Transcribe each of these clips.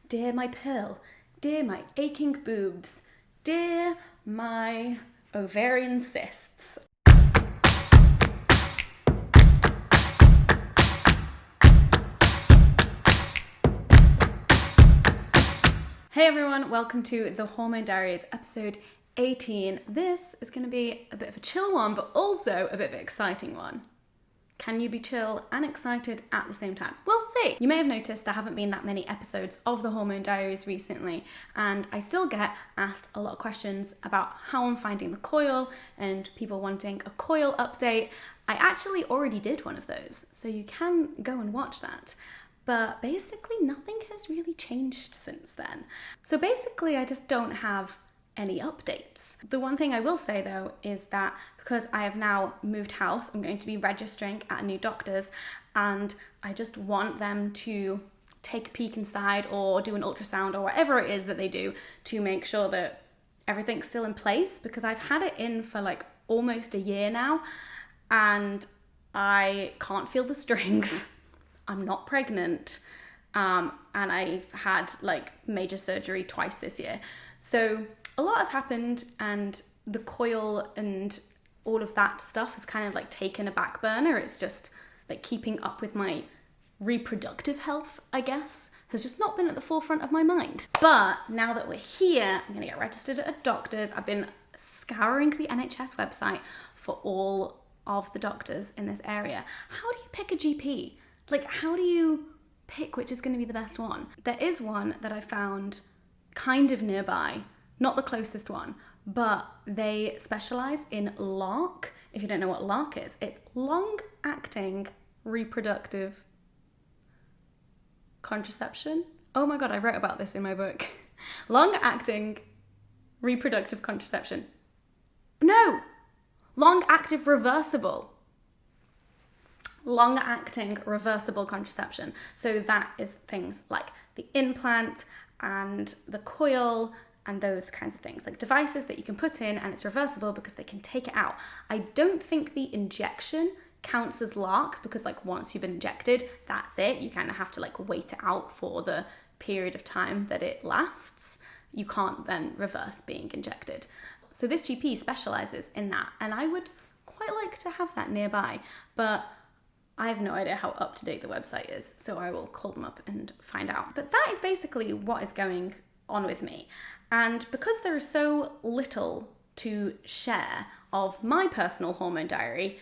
Dear my pill, dear my aching boobs, dear my ovarian cysts. Hey everyone, welcome to the Hormone Diaries, episode 18. This is going to be a bit of a chill one, but also a bit of an exciting one. Can you be chill and excited at the same time? We'll see. You may have noticed there haven't been that many episodes of the Hormone Diaries recently, and I still get asked a lot of questions about how I'm finding the coil and people wanting a coil update. I actually already did one of those, so you can go and watch that. But basically nothing has really changed since then. So basically I just don't have any updates. The one thing I will say though is that because I have now moved house, I'm going to be registering at a new doctor's, and I just want them to take a peek inside or do an ultrasound or whatever it is that they do to make sure that everything's still in place, because I've had it in for like almost a year now and I can't feel the strings. I'm not pregnant, and I've had like major surgery twice this year. So a lot has happened, and the coil and all of that stuff has kind of like taken a back burner. It's just like keeping up with my reproductive health, I guess, has just not been at the forefront of my mind. But now that we're here, I'm gonna get registered at a doctor's. I've been scouring the NHS website for all of the doctors in this area. How do you pick a GP? Like, how do you pick which is going to be the best one? There is one that I found kind of nearby, not the closest one, but they specialize in LARC. If you don't know what LARC is, it's long-acting reproductive contraception. Oh my God, I wrote about this in my book. Long-acting reproductive contraception. No, long-active reversible. Long-acting reversible contraception. So that is things like the implant and the coil and those kinds of things, like devices that you can put in and it's reversible because they can take it out. I don't think the injection counts as LARC because like once you've been injected, that's it. You kind of have to like wait it out for the period of time that it lasts. You can't then reverse being injected. So this GP specializes in that, and I would quite like to have that nearby, but I have no idea how up to date the website is, so I will call them up and find out. But that is basically what is going on with me. And because there is so little to share of my personal hormone diary,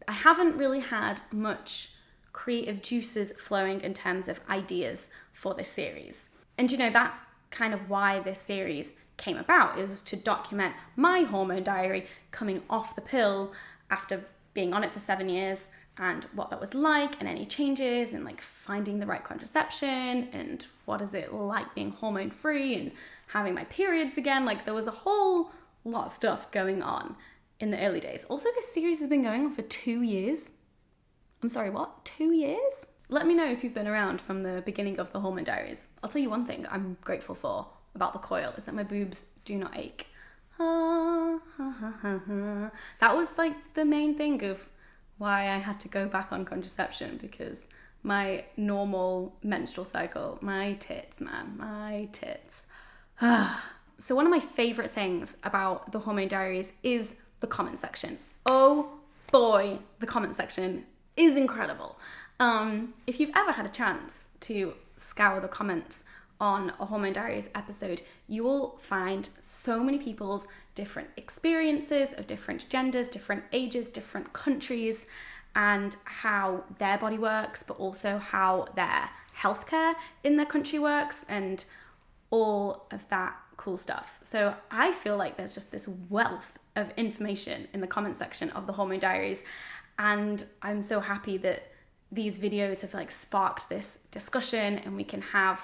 I haven't really had much creative juices flowing in terms of ideas for this series. And you know, that's kind of why this series came about. It was to document my hormone diary coming off the pill after being on it for 7 years, and what that was like and any changes and like finding the right contraception and what is it like being hormone free and having my periods again. Like there was a whole lot of stuff going on in the early days. Also, this series has been going on for 2 years. I'm sorry, what? 2 years? Let me know if you've been around from the beginning of the Hormone Diaries. I'll tell you one thing I'm grateful for about the coil is that my boobs do not ache. That was like the main thing of why I had to go back on contraception, because my normal menstrual cycle, my tits, man, my tits. So one of my favorite things about the Hormone Diaries is the comment section. Oh boy, the comment section is incredible. If you've ever had a chance to scour the comments on a Hormone Diaries episode, you will find so many people's different experiences of different genders, different ages, different countries, and how their body works, but also how their healthcare in their country works and all of that cool stuff. So I feel like there's just this wealth of information in the comment section of the Hormone Diaries, and I'm so happy that these videos have like sparked this discussion and we can have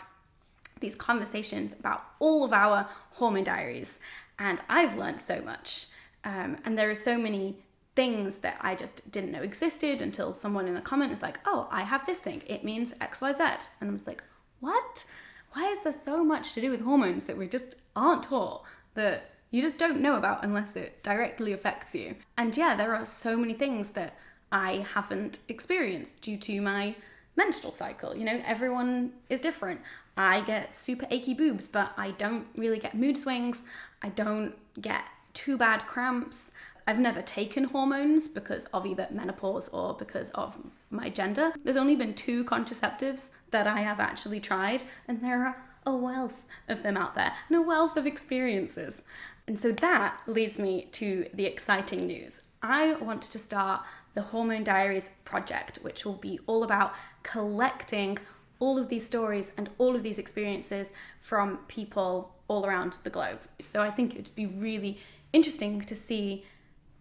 these conversations about all of our hormone diaries. And I've learned so much. And there are so many things that I just didn't know existed until someone in the comment is like, oh, I have this thing. It means XYZ. And I was like, what? Why is there so much to do with hormones that we just aren't taught, that you just don't know about unless it directly affects you? And yeah, there are so many things that I haven't experienced due to my menstrual cycle. You know, everyone is different. I get super achy boobs, but I don't really get mood swings. I don't get too bad cramps. I've never taken hormones because of either menopause or because of my gender. There's only been 2 contraceptives that I have actually tried, and there are a wealth of them out there and a wealth of experiences. And so that leads me to the exciting news. I want to start the Hormone Diaries project, which will be all about collecting all of these stories and all of these experiences from people all around the globe. So I think it would just be really interesting to see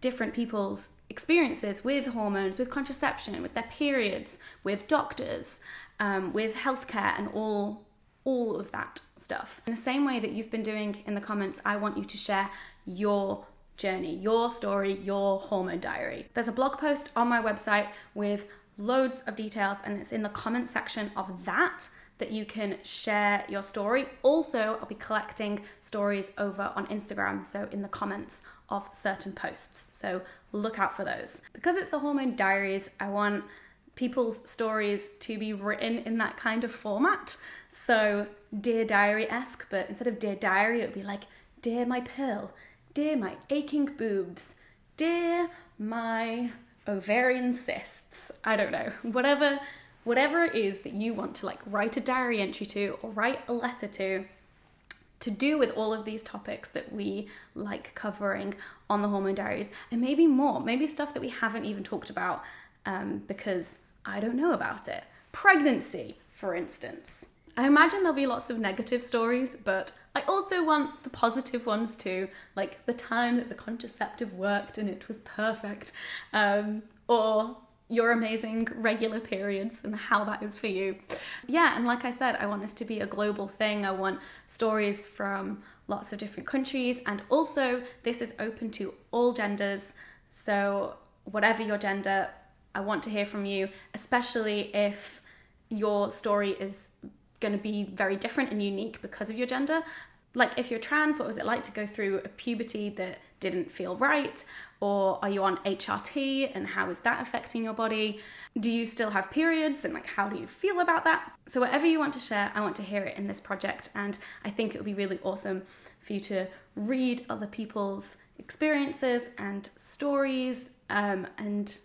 different people's experiences with hormones, with contraception, with their periods, with doctors, with healthcare, and all of that stuff. In the same way that you've been doing in the comments, I want you to share your journey, your story, your hormone diary. There's a blog post on my website with loads of details, and it's in the comment section of that you can share your story. Also, I'll be collecting stories over on Instagram, so in the comments of certain posts. So look out for those. Because it's the Hormone Diaries, I want people's stories to be written in that kind of format. So Dear Diary-esque, but instead of Dear Diary, it would be like, Dear my pill, Dear my aching boobs, Dear my ovarian cysts. I don't know, whatever it is that you want to like write a diary entry to or write a letter to do with all of these topics that we like covering on the Hormone Diaries, and maybe more, maybe stuff that we haven't even talked about because I don't know about it. Pregnancy, for instance. I imagine there'll be lots of negative stories, but I also want the positive ones too, like the time that the contraceptive worked and it was perfect, or your amazing regular periods and how that is for you. Yeah, and like I said, I want this to be a global thing. I want stories from lots of different countries, and also this is open to all genders. So whatever your gender, I want to hear from you, especially if your story is going to be very different and unique because of your gender. Like if you're trans, what was it like to go through a puberty that didn't feel right? Or are you on HRT and how is that affecting your body? Do you still have periods and like how do you feel about that? So whatever you want to share, I want to hear it in this project, and I think it would be really awesome for you to read other people's experiences and stories, and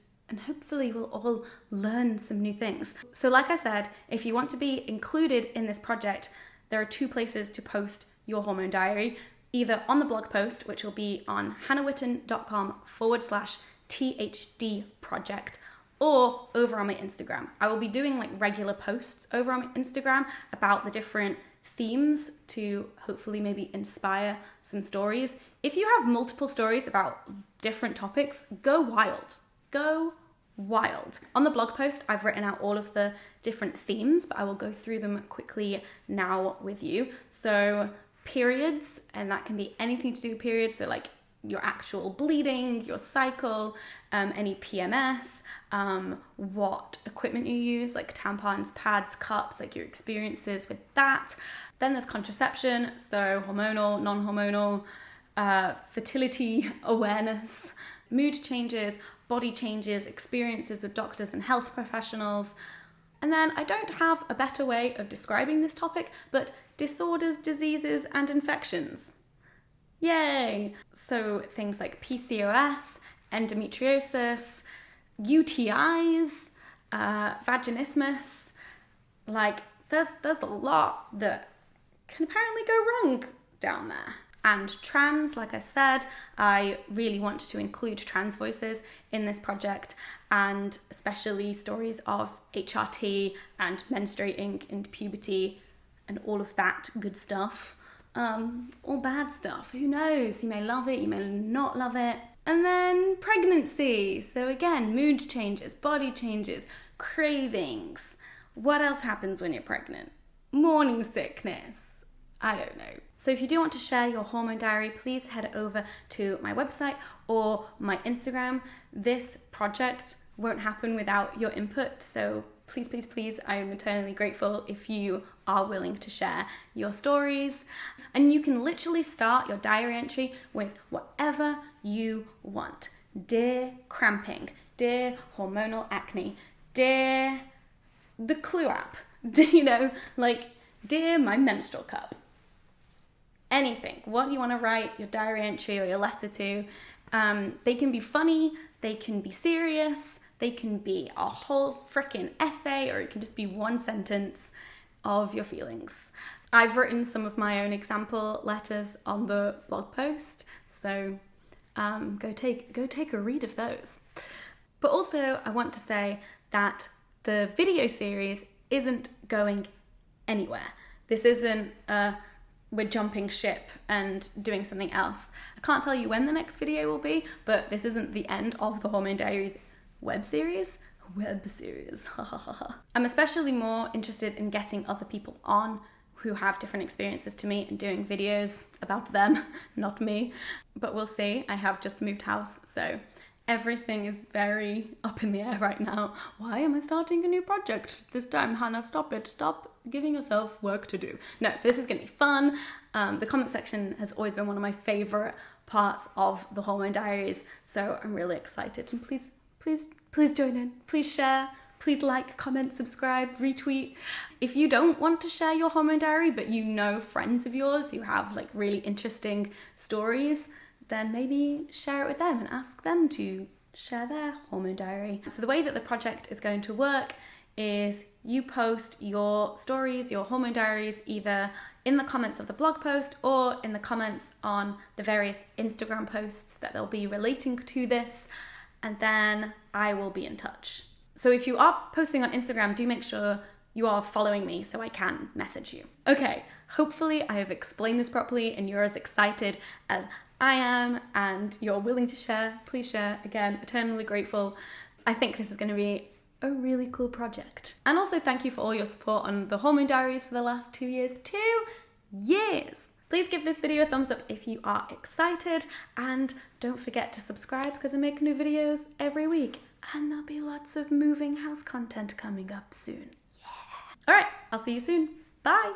hopefully we'll all learn some new things. So like I said, if you want to be included in this project, there are 2 places to post your hormone diary, either on the blog post, which will be on hannahwitton.com/THD project, or over on my Instagram. I will be doing like regular posts over on my Instagram about the different themes to hopefully maybe inspire some stories. If you have multiple stories about different topics, go wild. Go wild. On the blog post, I've written out all of the different themes, but I will go through them quickly now with you. So periods, and that can be anything to do with periods, so like your actual bleeding, your cycle, any PMS, what equipment you use, like tampons, pads, cups, like your experiences with that. Then there's contraception, so hormonal, non-hormonal, fertility awareness, mood changes, body changes, experiences with doctors and health professionals. And then I don't have a better way of describing this topic, but disorders, diseases, and infections. Yay! So things like PCOS, endometriosis, UTIs, vaginismus, like there's a lot that can apparently go wrong down there. And trans, like I said, I really want to include trans voices in this project, and especially stories of HRT and menstruating and puberty and all of that good stuff. Or bad stuff, who knows? You may love it, you may not love it. And then pregnancy. So again, mood changes, body changes, cravings. What else happens when you're pregnant? Morning sickness. I don't know. So if you do want to share your hormone diary, please head over to my website or my Instagram. This project won't happen without your input, so please, please, please, I am eternally grateful if you are willing to share your stories. And you can literally start your diary entry with whatever you want. Dear cramping, dear hormonal acne, dear the Clue app, you know, like, dear my menstrual cup. Anything, what you want to write, your diary entry or your letter to. They can be funny, they can be serious, they can be a whole freaking essay, or it can just be one sentence of your feelings. I've written some of my own example letters on the blog post, so go take a read of those. But also, I want to say that the video series isn't going anywhere. This isn't we're jumping ship and doing something else. I can't tell you when the next video will be, but this isn't the end of the Hormone Diaries web series. I'm especially more interested in getting other people on who have different experiences to me and doing videos about them, not me. But we'll see. I have just moved house, so everything is very up in the air right now. Why am I starting a new project this time? Hannah, stop it. Stop giving yourself work to do. No, this is going to be fun. The comment section has always been one of my favourite parts of the Hormone Diaries, so I'm really excited. And please join in. Please share. Please like, comment, subscribe, retweet. If you don't want to share your hormone diary, but you know friends of yours who have like really interesting stories, then maybe share it with them and ask them to share their hormone diary. So the way that the project is going to work is you post your stories, your hormone diaries, either in the comments of the blog post or in the comments on the various Instagram posts that they'll be relating to this, and then I will be in touch. So if you are posting on Instagram, do make sure you are following me so I can message you. Okay, hopefully I have explained this properly and you're as excited as I am and you're willing to share. Please share. Again, eternally grateful. I think this is going to be a really cool project. And also thank you for all your support on the Hormone Diaries for the last 2 years. 2 years! Please give this video a thumbs up if you are excited, and don't forget to subscribe because I make new videos every week. And there'll be lots of moving house content coming up soon. Yeah. All right, I'll see you soon. Bye.